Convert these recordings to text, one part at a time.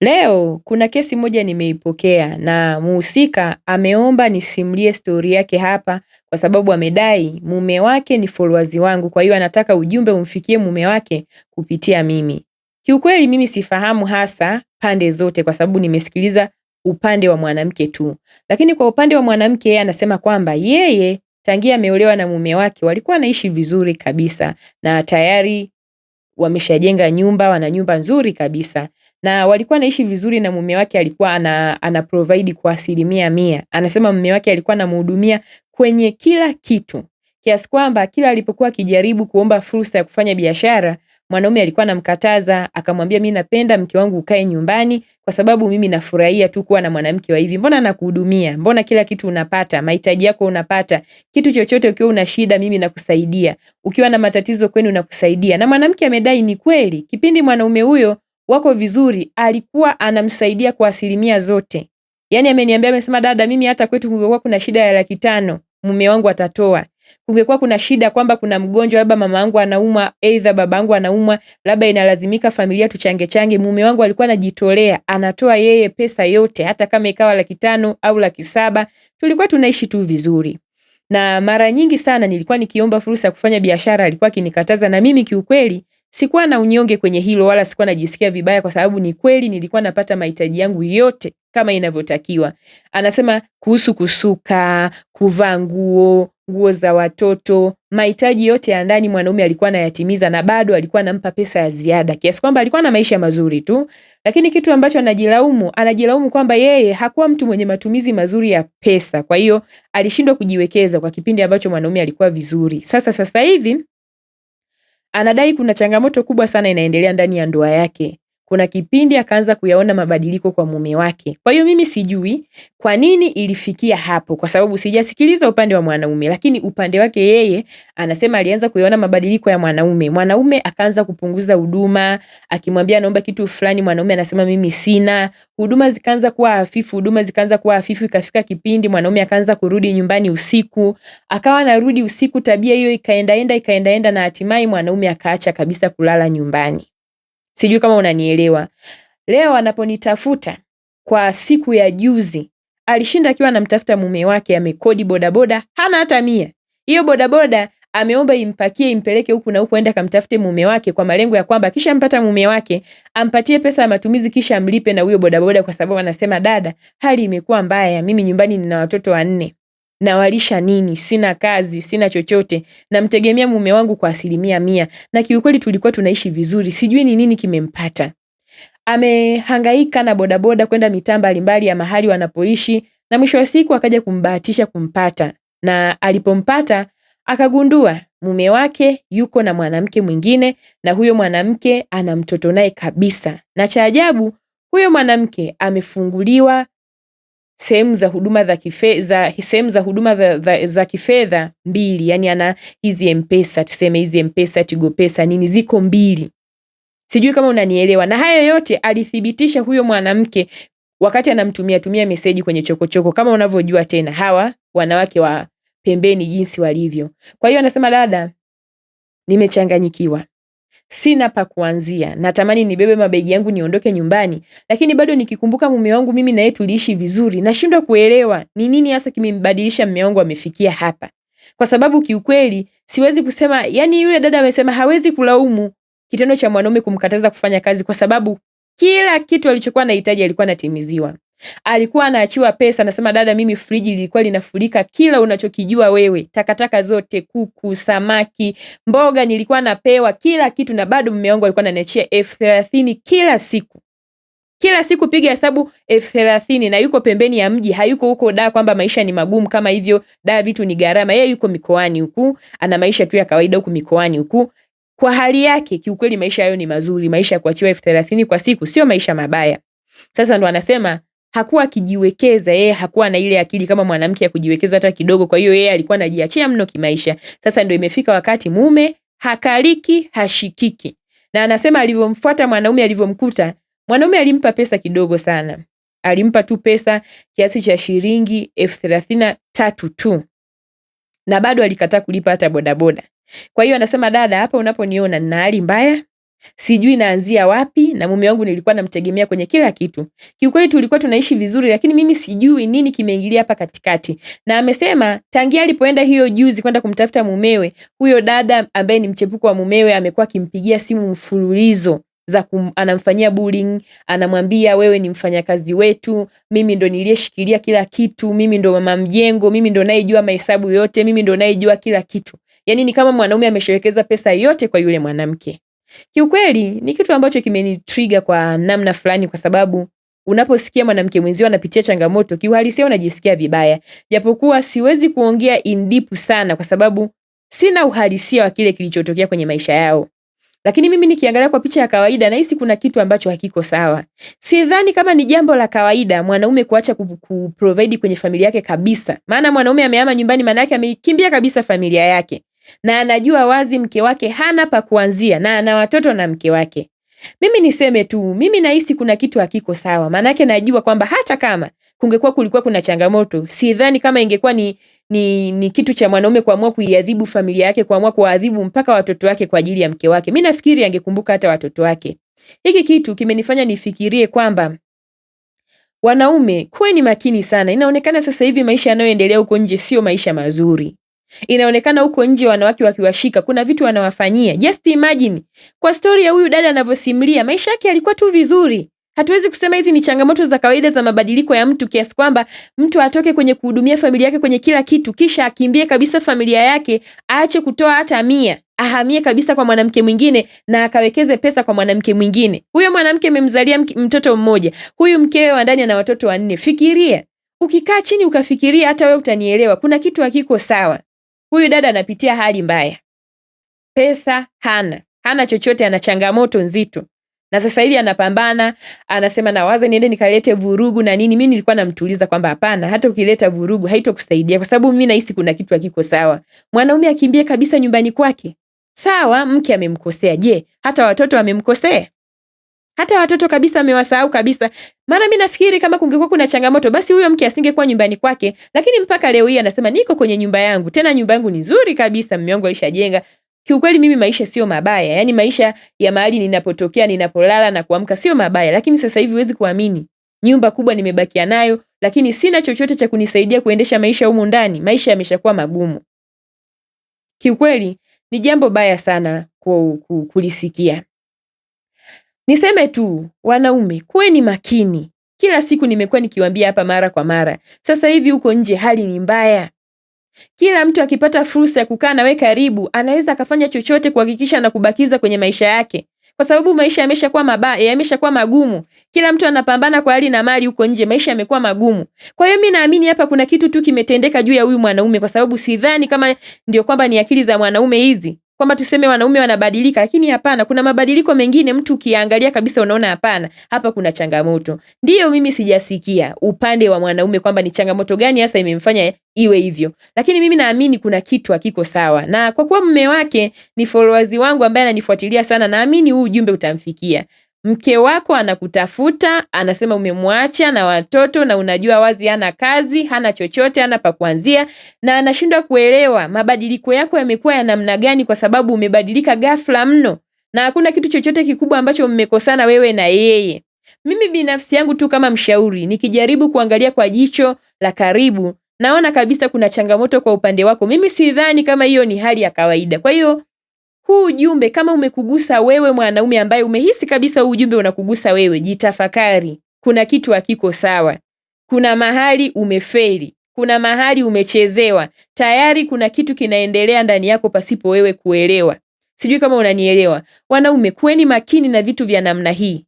Leo kuna kesi moja nimeipokea na mhusika ameomba nisimulie story yake hapa kwa sababu amedai mume wake ni followers wangu, kwa hiyo anataka ujumbe umfikie mume wake kupitia mimi. Kiukweli mimi sifahamu hasa pande zote kwa sababu nimesikiliza upande wa mwanamke tu. Lakini kwa upande wa mwanamke yeye anasema kwamba yeye tangia ameolewa na mume wake walikuwa wanaishi vizuri kabisa na tayari wameshajenga nyumba, wana nyumba nzuri kabisa. Na walikuwa naishi vizuri na mume wake alikuwa ana provide kwa 100%. Anasema mume wake alikuwa anamhudumia kwenye kila kitu. Kiasi kwamba kila alipokuwa akijaribu kuomba fursa ya kufanya biashara, mwanaume alikuwa anamkataza, akamwambia mimi napenda mke wangu ukae nyumbani kwa sababu mimi nafurahia tu kuwa na mwanamke wa hivi. Mbona nakuhudumia? Mbona kila kitu unapata? Mahitaji yako unapata. Kitu chochote ukiwa una shida mimi nakusaidia. Ukiwa na matatizo kwenu nakusaidia. Na mwanamke amedai ni kweli. Kipindi mwanaume huyo wako vizuri alikuwa anamsaidia kwa 100% zote. Yaani ameniambia, amesema dada, mimi hata kwetu kungekuwa kuna shida ya 500,000 mume wangu atatoa. Kungekuwa kuna shida kwamba kuna mgonjwa, labda mama yangu anaumwa, aidha baba yangu anaumwa, labda inalazimika familia tuchange, mume wangu alikuwa anajitolea, anatoa yeye pesa yote, hata kama ikawa 500,000 au 700,000, tulikuwa tunaishi tu vizuri. Na mara nyingi sana nilikuwa nikiomba fursa ya kufanya biashara alikuwa akinikataza, na mimi kiukweli sikuwa na unyonge kwenye hilo wala sikuwa najisikia vibaya kwa sababu ni kweli nilikuwa napata mahitaji yangu yote kama inavyotakiwa. Anasema kuhusu kusuka, kuvaa nguo za watoto, mahitaji yote ya ndani mwanaume alikuwa anayatimiza na bado alikuwa anampa pesa ya ziada. Kiasi kwamba alikuwa na maisha mazuri tu. Lakini kitu ambacho anajilaumu kwamba yeye hakuwa mtu mwenye matumizi mazuri ya pesa. Kwa hiyo alishindwa kujiwekeza kwa kipindi ambacho mwanaume alikuwa vizuri. Sasa hivi anadai kuna changamoto kubwa sana inaendelea ndani ya ndoa yake. Kuna kipindi akaanza kuyaona mabadiliko kwa mume wake. Kwa hiyo mimi sijui kwa nini ilifikia hapo kwa sababu sijasikiliza upande wa mwanaume, lakini upande wake yeye anasema alianza kuyaona mabadiliko ya mwanaume. Mwanaume akaanza kupunguza huduma, akimwambia naomba kitu fulani mwanaume anasema mimi sina. Huduma zikaanza kuwa hafifu, ikafika kipindi mwanaume akaanza kurudi nyumbani usiku. Akawa anarudi usiku, tabia hiyo ikaendaenda na hatimaye mwanaume akaacha kabisa kulala nyumbani. Sijui kama unanielewa. Leo anaponitafuta kwa siku ya juzi, alishinda akiwa anamtafuta mume wake, amekodi bodaboda, hana hata 100. Hiyo bodaboda ameomba impakie impeleke huku na huku aende kamtafute mume wake kwa malengo ya kwamba kisha mpata mume wake, ampatie pesa ya matumizi kisha amlipe na huyo bodaboda kwa sababu anasema dada, hali imekuwa mbaya, mimi nyumbani nina watoto 4. Na walisha nini? Sina kazi, sina chochote. Namtegemea mume wangu kwa 100%. Na kiukweli tulikuwa tunaishi vizuri. Sijui ni nini kimempata. Amehangaika na bodaboda kwenda mitaa mbalimbali ya mahali wanapoishi na mwisho wa siku akaja kumbahatisha kumpata. Na alipompata akagundua mume wake yuko na mwanamke mwingine na huyo mwanamke ana mtoto naye kabisa. Na cha ajabu huyo mwanamke amefunguliwa sehemu za huduma za kifedha 2, yani ana hizi M-Pesa, tuseme hizi M-Pesa, Tigo Pesa, nini ziko 2. Sijui kama unanielewa. Na hayo yote alithibitisha huyo mwanamke wakati anamtumia meseji kwenye chokochoko, kama unavyojua tena hawa wanawake wa pembeni jinsi walivyo. Kwa hiyo anasema dada, nimechanganyikiwa. Sina pa kuanzia. Natamani nibebe mabegi yangu niondoke nyumbani, lakini bado nikikumbuka mume wangu mimi na yeye tuliishi vizuri. Nashindwa kuelewa ni nini hasa kimembadilisha mume wangu amefikia hapa. Kwa sababu kiukweli siwezi kusema, yani yule dada amesema hawezi kulaumu kitendo cha mwanaume kumkataza kufanya kazi kwa sababu kila kitu alichokuwa anahitaji alikuwa anatimiziwa. Alikuwa anaachiwa pesa, anasema dada, mimi friji lilikuwa linafurika kila unachokijua wewe, takataka zote, kuku, samaki, mboga nilikuwa napewa kila kitu, na bado mume wangu alikuwa ananiachia 30,000 kila siku. Kila siku piga hesabu 30,000, na yuko pembeni ya mji, hayuko huko Dar kwamba maisha ni magumu kama hivyo, Dar vitu ni gharama. Yeye yuko mikoani huku, ana maisha tu ya kawaida huku mikoani huku. Kwa hali yake kiukweli maisha hayo ni mazuri, maisha ya kuachiwa 30,000 kwa siku sio maisha mabaya. Sasa ndo anasema hakuwa akijiwekeza, yeye hakuwa na ile akili kama mwanamke ya kujiwekeza hata kidogo, kwa hiyo yeye alikuwa anajiachia mno kimaisha. Sasa ndio imefika wakati mume hakaliki hashikiki. Na anasema alivyomfuata mwanaume, alivyomkuta mwanaume alimpa pesa kidogo sana. Alimpa tu pesa kiasi cha shilingi 33,000 tu. Na bado alikataa kulipa hata bodaboda. Kwa hiyo anasema dada, hapa unaponiona nina hali mbaya, Sijui naanzia wapi, na mume wangu nilikuwa namtegemea kwenye kila kitu. Kiukweli tulikuwa tunaishi vizuri, lakini mimi sijui nini kimeingilia hapa katikati. Na amesema tangia alipoenda hiyo juzi kwenda kumtafuta mumewe, huyo dada ambaye ni mchepuko wa mumewe amekuwa akimpigia simu mfululizo anamfanyia bullying, anamwambia wewe ni mfanyakazi wetu, mimi ndo niliyeshikilia kila kitu, mimi ndo mama mjengo, mimi ndo nayejua mahesabu yote, mimi ndo nayejua kila kitu. Yaani ni kama mwanaume ameshawekeza pesa yote kwa yule mwanamke. Kiukweli ni kitu ambacho kimenitrigger kwa namna fulani, kwa sababu unaposikia mwanamke mwenzio anapitia changamoto, kiuhalisia unajisikia vibaya. Japokuwa siwezi kuongea in deep sana kwa sababu sina uhalisia wa kile kilichotokea kwenye maisha yao. Lakini mimi nikiangalia kwa picha ya kawaida nahisi kuna kitu ambacho hakiko sawa. Sidhani kama ni jambo la kawaida mwanaume kuacha kuprovide kwenye familia yake kabisa. Maana mwanaume amehama nyumbani, maana yake amekimbia kabisa familia yake. Na anajua wazi mke wake hana pa kuanzia na ana watoto na mke wake. Mimi niseme tu, mimi nahisi kuna kitu hakiko sawa. Maana yake najua kwamba hata kama kulikuwa kuna changamoto, sidhani kama ingekuwa ni kitu cha mwanaume kuamua kuiadhibu familia yake, kuamua kuadhibu mpaka watoto wake kwa ajili ya mke wake. Mimi nafikiri angekumbuka hata watoto wake. Hiki kitu kimenifanya nifikirie kwamba wanaume kuweni makini sana. Inaonekana sasa hivi maisha yanayoendelea huko nje sio maisha mazuri. Inaonekana huko nje wanawake wakiwashika kuna vitu wanawafanyia. Just imagine kwa story ya huyu dada anavyosimulia, maisha yake yalikuwa tu vizuri. Hatuwezi kusema hizi ni changamoto za kawaida za mabadiliko ya mtu, kiasi kwamba mtu atoke kwenye kuhudumia familia yake kwenye kila kitu kisha akimbie kabisa familia yake, aache kutoa hata 100, ahamie kabisa kwa mwanamke mwingine na akawekeze pesa kwa mwanamke mwingine. Huyo mwanamke amemzalia mtoto mmoja, huyu mkewe wa ndani ana watoto 4. Fikiria, ukikaa chini ukafikiria, hata wewe utanielewa, kuna kitu hakiko sawa. Huyu dada anapitia hali mbaya. Pesa hana chochote, ana changamoto nzito. Na sasa hivi anapambana, anasema nawaza niende nikalete vurugu na nini. Mimi nilikuwa namtuliza kwamba hapana, hata ukileta vurugu haitokusaidia, kwa sababu mimi nahisi kuna kitu hakiko sawa. Mwanaume akimbie kabisa nyumbani kwake. Sawa, mke amemkosea. Je, hata watoto amemkosea? Hata watoto kabisa amewasahau kabisa. Maana mimi nafikiri kama kungekuwa kuna changamoto, basi huyo mke asingekuwa nyumbani kwake, lakini mpaka leo hii anasema niko kwenye nyumba yangu. Tena nyumba yangu ni nzuri kabisa, mume wangu alishajenga. Kiukweli mimi maisha sio mabaya. Yaani maisha ya mahali ninapotokea, ninapolala na kuamka sio mabaya, lakini sasa hivi huwezi kuamini. Nyumba kubwa nimebakia nayo, lakini sina chochote cha kunisaidia kuendesha maisha humu ndani. Maisha yameshakuwa magumu. Kiukweli ni jambo baya sana kulisikia. Niseme tu, wanaume kuweni makini. Kila siku nimekuwa nikiwaambia hapa mara kwa mara. Sasa hivi huko nje hali ni mbaya. Kila mtu akipata fursa ya kukaa nawe karibu, anaweza akafanya chochote kuhakikisha na kubakiza kwenye maisha yake. Kwa sababu maisha yameshakuwa mabaya, yameshakuwa magumu. Kila mtu anapambana kwa hali na mali huko nje, maisha yamekuwa magumu. Kwa hiyo mimi naamini hapa kuna kitu tu kimetendeka juu ya huyu mwanaume, kwa sababu sidhani kama ndio kwamba ni akili za mwanaume hizi, kwamba tuseme wanaume wanabadilika, lakini hapana, kuna mabadiliko mengine mtu ukiangalia kabisa unaona hapana, hapa kuna changamoto. Ndio mimi sijasikia upande wa mwanaume kwamba ni changamoto gani hasa imemfanya iwe hivyo, lakini mimi naamini kuna kitu hakiko sawa. Na kwa kuwa mume wake ni followers wangu ambaye ananifuatilia sana, naamini huu ujumbe utamfikia. Mke wako anakutafuta, anasema umemwacha na watoto, na unajua wazi hana kazi, hana chochote, hana pa kuanzia, na anashindwa kuelewa mabadiliko yako yamekuwa ya namna gani, kwa sababu umebadilika ghafla mno na hakuna kitu chochote kikubwa ambacho mmekosana wewe na yeye. Mimi binafsi yangu tu kama mshauri, nikijaribu kuangalia kwa jicho la karibu, naona kabisa kuna changamoto kwa upande wako. Mimi sidhani kama hiyo ni hali ya kawaida. Kwa hiyo huu ujumbe kama umekugusa wewe mwanaume ambaye umehisi kabisa huu ujumbe unakugusa wewe, jitafakari. Kuna kitu hakiko sawa. Kuna mahali umefeli. Kuna mahali umechezewa. Tayari kuna kitu kinaendelea ndani yako pasipo wewe kuelewa. Sijui kama unanielewa. Wanaume kuweni makini na vitu vya namna hii.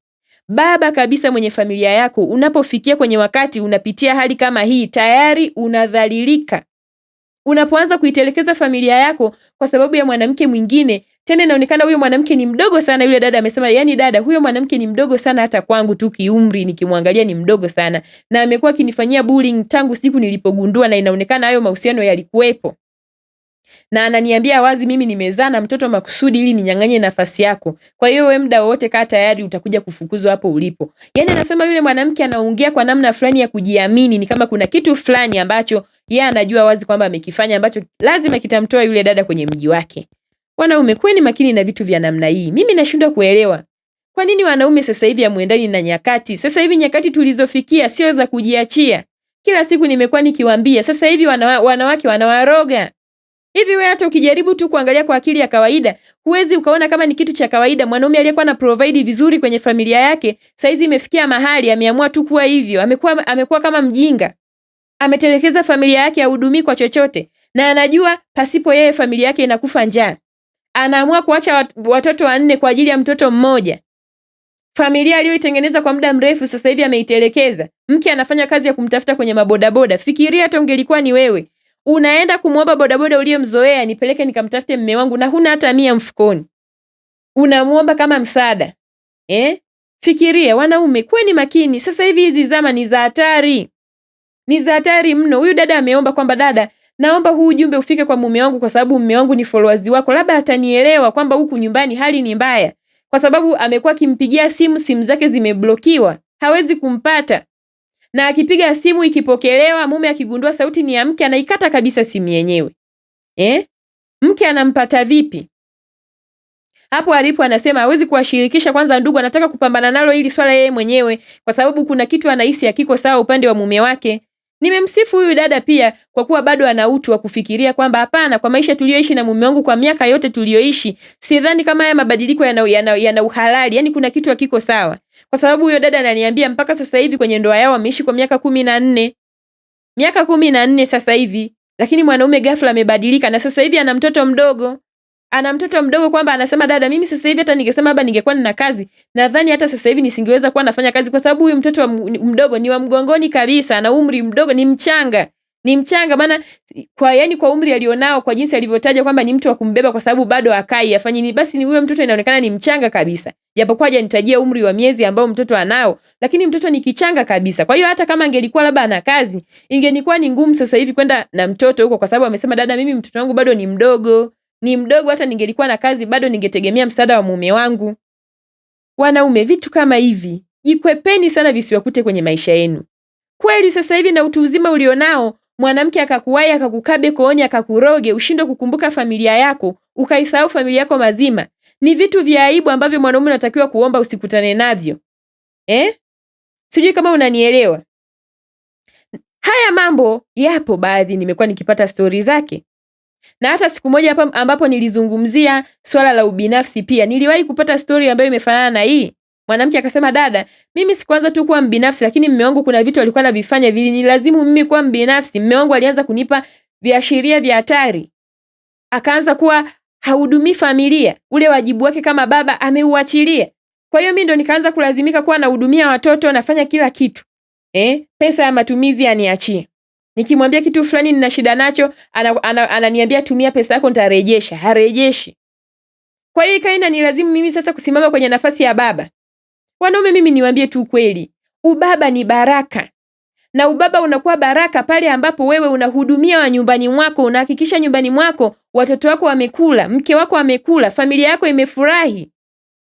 Baba kabisa mwenye familia yako, unapofikia kwenye wakati unapitia hali kama hii, tayari unadhalilika. Unapoanza kuitelekeza familia yako kwa sababu ya mwanamke mwingine, tena inaonekana huyo mwanamke ni mdogo sana. Yule dada amesema, yani dada, huyo mwanamke ni mdogo sana, hata kwangu tu kiumri nikimwangalia ni mdogo sana, na amekuwa akinifanyia bullying tangu siku nilipogundua, na inaonekana hayo mahusiano yalikuwepo. Na ananiambia wazi mimi nimezaa na mtoto makusudi ili ninyang'anye nafasi yako. Kwa hiyo wewe muda wote kaa tayari, utakuja kufukuzwa hapo ulipo. Yani anasema yule mwanamke anaongea kwa namna fulani ya kujiamini, ni kama kuna kitu fulani ambacho yeye anajua wazi kwamba amekifanya ambacho lazima kitamtoa yule dada kwenye mji wake. Wanaume kweni makini na vitu vya namna hii. Mimi nashindwa kuelewa. Kwa nini wanaume sasa hivi hamuendani na nyakati? Sasa hivi nyakati tulizofikia sio za kujiachia. Kila siku nimekuwa nikiwaambia, sasa hivi wanawake wanawaroga. Hivi wewe hata ukijaribu tu kuangalia kwa akili ya kawaida, huwezi ukaona kama ni kitu cha kawaida mwanaume aliyekuwa na provide vizuri kwenye familia yake, saizi imefikia mahali ameamua tu kuwa hivyo, amekuwa kama mjinga. Ametelekeza familia yake, hahudumii kwa chochote na anajua pasipo yeye familia yake inakufa njaa. Anaamua kuacha watoto 4 kwa ajili ya mtoto mmoja. Familia aliyoitengeneza kwa muda mrefu sasa hivi ameitelekeza. Mke anafanya kazi ya kumtafuta kwenye mabodaboda. Fikiria hata ungelikuwa ni wewe. Unaenda kumuomba bodaboda uliyemzoea, nipeleke nikamtafute mume wangu, na huna hata 100 mfukoni. Unamuomba kama msaada. Fikiria wanaume, kweni makini. Sasa hivi hizi zama ni za hatari. Ni za hatari mno. Huyu dada ameomba kwamba, dada, naomba huu ujumbe ufike kwa mume wangu kwa sababu mume wangu ni followers wako. Labda atanielewa kwamba huku nyumbani hali ni mbaya. Kwa sababu amekuwa akimpigia simu zake zimeblokiwa. Hawezi kumpata. Na akipiga simu ikipokelewa, mume akigundua sauti ni ya mke anaikata kabisa simu yenyewe. Mke anampata vipi? Hapo alipo anasema hawezi kuwashirikisha kwanza ndugu, anataka kupambana nalo ili swala yeye mwenyewe kwa sababu kuna kitu anahisi hakiko sawa upande wa mume wake. Nimemsifu huyu dada pia kwa kuwa bado ana utu wa kufikiria kwamba hapana, kwa maisha tuliyoishi na mume wangu kwa miaka yote tuliyoishi, sidhani kama haya mabadiliko yana uhalali, yani kuna kitu hakiko sawa. Kwa sababu huyo dada ananiambia mpaka sasa hivi kwenye ndoa yao wameishi kwa miaka 14. Miaka 14 sasa hivi, lakini mwanaume ghafla amebadilika na sasa hivi ana mtoto mdogo. Ana mtoto mdogo kwamba anasema, dada, mimi sasa hivi hata ningesema baba ningekuwa nina kazi, nadhani hata sasa hivi nisingeweza kuwa nafanya kazi kwa sababu huyu mtoto mdogo ni wa mgongoni kabisa, ana umri mdogo, ni mchanga. Ni mchanga maana kwa umri alionao, kwa jinsi alivyotaja kwamba ni mtu wa kumbeba kwa sababu bado akai afanye nini, basi ni huyo mtoto inaonekana ni mchanga kabisa. Japokuwa hajanitajia umri wa miezi ambao mtoto anao, lakini mtoto ni kichanga kabisa. Kwa hiyo hata kama angelikuwa labda ana kazi, ingenikuwa ni ngumu sasa hivi kwenda na mtoto huko kwa sababu amesema, dada, mimi mtoto wangu bado ni mdogo. Ni mdogo, hata ningelikuwa na kazi bado ningetegemea msaada wa mume wangu. Wanaume, vitu kama hivi jikwepeni sana visiwakute kwenye maisha yenu. Kweli sasa hivi na utu uzima ulionao, mwanamke akakuwai akakukabe kooni akakuroge, ushindwe kukumbuka familia yako, ukaisahau familia yako mazima. Ni vitu vya aibu ambavyo mwanaume unatakiwa kuomba usikutane navyo. Sijui kama unanielewa. Haya mambo yapo baadhi, nimekuwa nikipata story zake. Na hata siku moja hapa ambapo nilizungumzia swala la ubinafsi pia, niliwahi kupata story ambayo imefanana na hii. Mwanamke akasema, dada, mimi sikuanza tu kuwa mbinafsi, lakini mume wangu kuna vitu alikuwa anavifanya vilinilazimu mimi kuwa mbinafsi. Mume wangu alianza kunipa viashiria vya hatari. Akaanza kuwa hahudumii familia. Ule wajibu wake kama baba ameuachilia. Kwa hiyo mimi ndo nikaanza kulazimika kuwa nahudumia watoto, nafanya kila kitu. Pesa ya matumizi aniachie. Nikimwambia kitu fulani nina shida nacho, ananiambia tumia pesa yako nitarejesha. Harejeshi. Kwa hiyo ikaenda ni lazima mimi sasa kusimama kwenye nafasi ya baba. Wanaume, mimi niwaambie tu kweli, ubaba ni baraka. Na ubaba unakuwa baraka pale ambapo wewe unahudumia wa nyumbani mwako, unahakikisha nyumbani mwako watoto wako wamekula, mke wako amekula, familia yako imefurahi.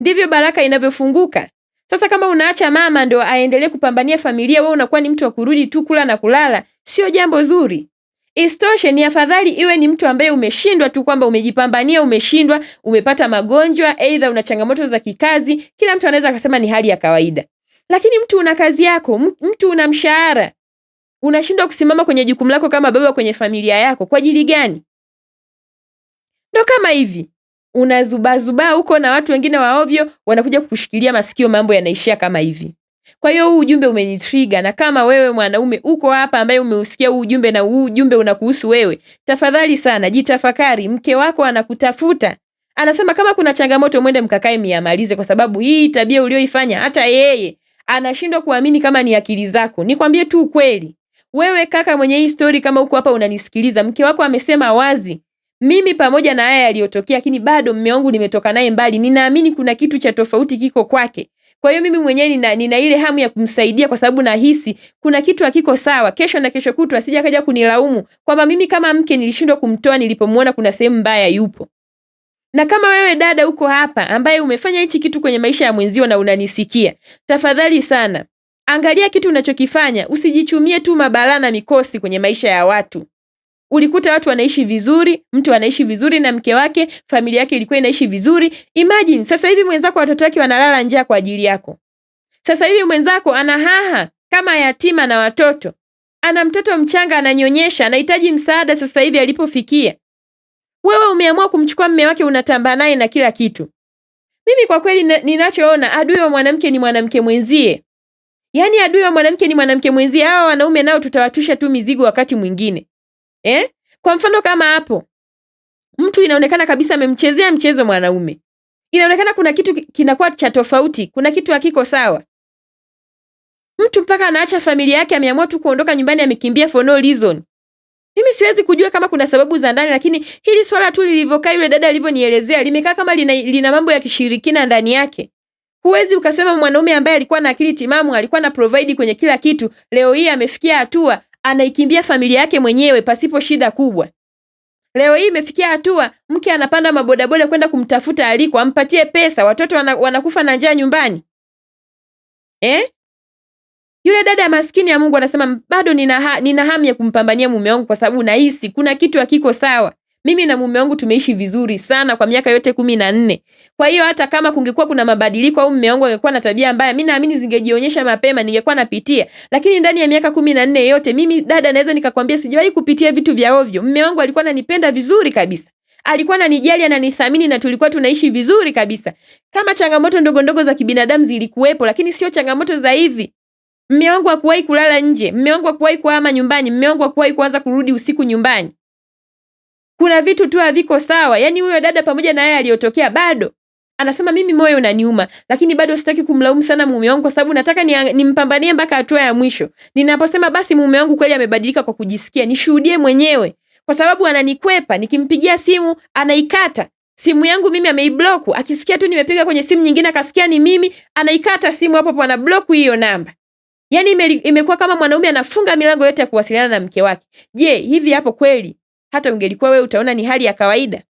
Ndivyo baraka inavyofunguka. Sasa kama unaacha mama ndio aendelee kupambania familia, wewe unakuwa ni mtu wa kurudi tu kula na kulala, sio jambo zuri. Istoshe ni afadhali iwe ni mtu ambaye umeshindwa tu kwamba umejipambania, umeshindwa, umepata magonjwa, aidha una changamoto za kikazi, kila mtu anaweza akasema ni hali ya kawaida. Lakini mtu una kazi yako, mtu una mshahara, unashindwa kusimama kwenye jukumu lako kama baba kwenye familia yako, kwa ajili gani? Ndio kama hivi. Unazubazuba huko na watu wengine waovyo wanakuja kukushikilia masikio, mambo yanaishia kama hivi. Kwa hiyo huu ujumbe umenitrigger, na kama wewe mwanaume uko hapa ambaye umeusikia huu ujumbe na huu ujumbe unakuhusu wewe, tafadhali sana jitafakari. Mke wako anakutafuta. Anasema kama kuna changamoto mwende mkakae miamalize, kwa sababu hii tabia ulioifanya hata yeye anashindwa kuamini kama ni akili zako. Nikwambie tu ukweli. Wewe kaka mwenye hii story, kama uko hapa unanisikiliza, mke wako amesema wazi, mimi pamoja na haya yaliyotokea, lakini bado mume wangu nimetoka naye mbali. Ninaamini kuna kitu cha tofauti kiko kwake. Kwa hiyo mimi mwenyewe nina ile hamu ya kumsaidia kwa sababu nahisi kuna kitu hakiko sawa. Kesho na kesho kutwa asije akaja kunilaumu kwamba mimi kama mke nilishindwa kumtoa nilipomuona kuna sehemu mbaya yupo. Na kama wewe dada uko hapa ambaye umefanya hichi kitu kwenye maisha ya mwenzio na unanisikia, tafadhali sana angalia kitu unachokifanya, usijichumie tu mabalaa na mikosi kwenye maisha ya watu. ulikuta watu wanaishi vizuri, mtu anaishi vizuri na mke wake, familia yake ilikuwa inaishi vizuri. Imagine sasa hivi mwenzako watoto wake wanalala njaa kwa ajili yako. Sasa hivi mwenzako anahaha kama yatima na watoto. Ana mtoto mchanga ananyonyesha, anahitaji msaada sasa hivi alipofikia. Wewe umeamua kumchukua mume wake, unatamba naye na kila kitu. Mimi kwa kweli ninachoona, adui wa mwanamke ni mwanamke mwenzie. Yaani adui wa mwanamke ni mwanamke mwenzie. Hawa wanaume nao tutawatusha tu mizigo wakati mwingine. Kwa mfano kama hapo, mtu inaonekana kabisa amemchezea mchezo mwanaume. Inaonekana kuna kitu kinakuwa cha tofauti, kuna kitu hakiko sawa. Mtu mpaka anaacha familia yake, ameamua tu kuondoka nyumbani, amekimbia for no reason. Mimi siwezi kujua kama kuna sababu za ndani, lakini hili swala tu lilivyokaa, yule dada alivyonielezea, limekaa kama lina mambo ya kishirikina ndani yake. Huwezi ukasema mwanaume ambaye alikuwa na akili timamu, alikuwa na provide kwenye kila kitu, leo hii amefikia hatua anaikimbia familia yake mwenyewe pasipo shida kubwa. Leo hii imefikia hatua mke anapanda mabodaboda kwenda kumtafuta aliko, ampatie pesa, watoto wanakufa na njaa nyumbani. Yule dada maskini ya Mungu anasema bado nina hamu ya kumpambania mume wangu kwa sababu nahisi kuna kitu hakiko sawa. Mimi na mume wangu tumeishi vizuri sana kwa miaka yote 14. Kwa hiyo hata kama kungekuwa kuna mabadiliko au mume wangu angekuwa na tabia mbaya, mimi naamini zingejionyesha mapema, ningekuwa napitia. Lakini ndani ya miaka 14 yote mimi dada naweza nikakwambia sijawahi kupitia vitu vya ovyo. Mume wangu alikuwa ananipenda vizuri kabisa. Alikuwa ananijali, ananithamini na tulikuwa tunaishi vizuri kabisa. Kama changamoto ndogo ndogo za kibinadamu zilikuwepo, lakini sio changamoto za hivi. Mume wangu hakuwahi kulala nje, mume wangu hakuwahi kuhama nyumbani, mume wangu hakuwahi kuanza kurudi usiku nyumbani. Kuna vitu tu haviko sawa. Yaani huyo dada pamoja na yeye aliyotokea bado anasema mimi moyo unaniuma, lakini bado sitaki kumlaumu sana mume wangu kwa sababu nataka nimpambanie mpaka hatua ya mwisho. Ninaposema basi mume wangu kweli amebadilika kwa kujisikia, nishuhudie mwenyewe. Kwa sababu ananikwepa, nikimpigia simu anaikata. Simu yangu mimi ameiblock, akisikia tu nimepiga kwenye simu nyingine akasikia ni mimi, anaikata simu hapo ana block hiyo namba. Yaani imekuwa kama mwanaume anafunga milango yote ya kuwasiliana na mke wake. Je, hivi hapo kweli hata ungelikuwa wewe utaona ni hali ya kawaida?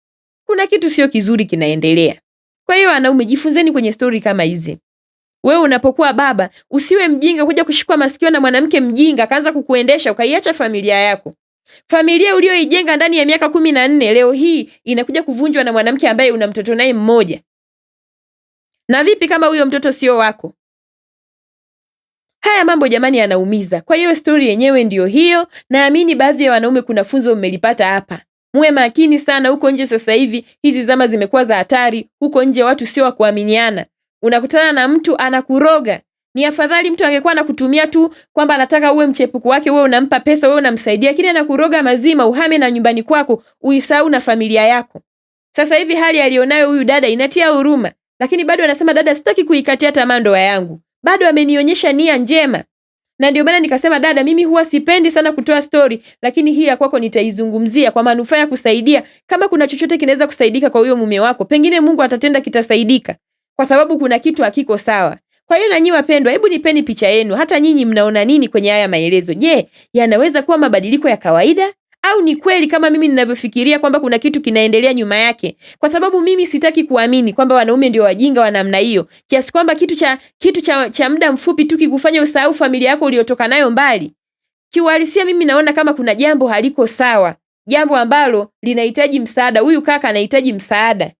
Kuna kitu sio kizuri kinaendelea. Kwa hiyo wanaume, jifunzeni kwenye story kama hizi. Wewe unapokuwa baba, usiwe mjinga kuja kushikwa masikio na mwanamke mjinga kaanza kukuendesha ukaiacha familia yako. Familia uliyoijenga ndani ya miaka 14 leo hii inakuja kuvunjwa na mwanamke ambaye una mtoto naye mmoja. Na vipi kama huyo mtoto sio wako? Haya mambo jamani yanaumiza. Kwa hiyo story yenyewe ndiyo hiyo. Naamini baadhi ya wanaume kuna funzo mmelipata hapa. Muwe makini sana huko nje sasa hivi. Hizi zama zimekuwa za hatari. Huko nje watu sio wa kuaminiana. Unakutana na mtu anakuroga. Ni afadhali mtu angekuwa anakutumia tu kwamba anataka uwe mchepuko wake, wewe unampa pesa, wewe unamsaidia, lakini anakuroga mazima, uhame na nyumbani kwako, uisahau na familia yako. Sasa hivi hali alionayo huyu dada inatia huruma, lakini bado anasema dada, sitaki kuikatia tamaa ndoa yangu. Bado amenionyesha nia njema. Na ndio maana nikasema dada, mimi huwa sipendi sana kutoa story, lakini hii ya kwako nitaizungumzia kwa manufaa ya kusaidia. Kama kuna chochote kinaweza kusaidika kwa huyo mume wako, pengine Mungu atatenda kitasaidika, kwa sababu kuna kitu hakiko sawa. Kwa hiyo na nyinyi wapendwa, hebu nipeni picha yenu. Hata nyinyi mnaona nini kwenye haya maelezo? Je, yanaweza kuwa mabadiliko ya kawaida? Au ni kweli kama mimi ninavyofikiria kwamba kuna kitu kinaendelea nyuma yake? Kwa sababu mimi sitaki kuamini kwamba wanaume ndio wajinga wa namna hiyo, kiasi kwamba kitu cha muda mfupi tu kikufanya usahau familia yako uliotoka nayo mbali. Kiuhalisia mimi naona kama kuna jambo haliko sawa, jambo ambalo linahitaji msaada. Huyu kaka anahitaji msaada.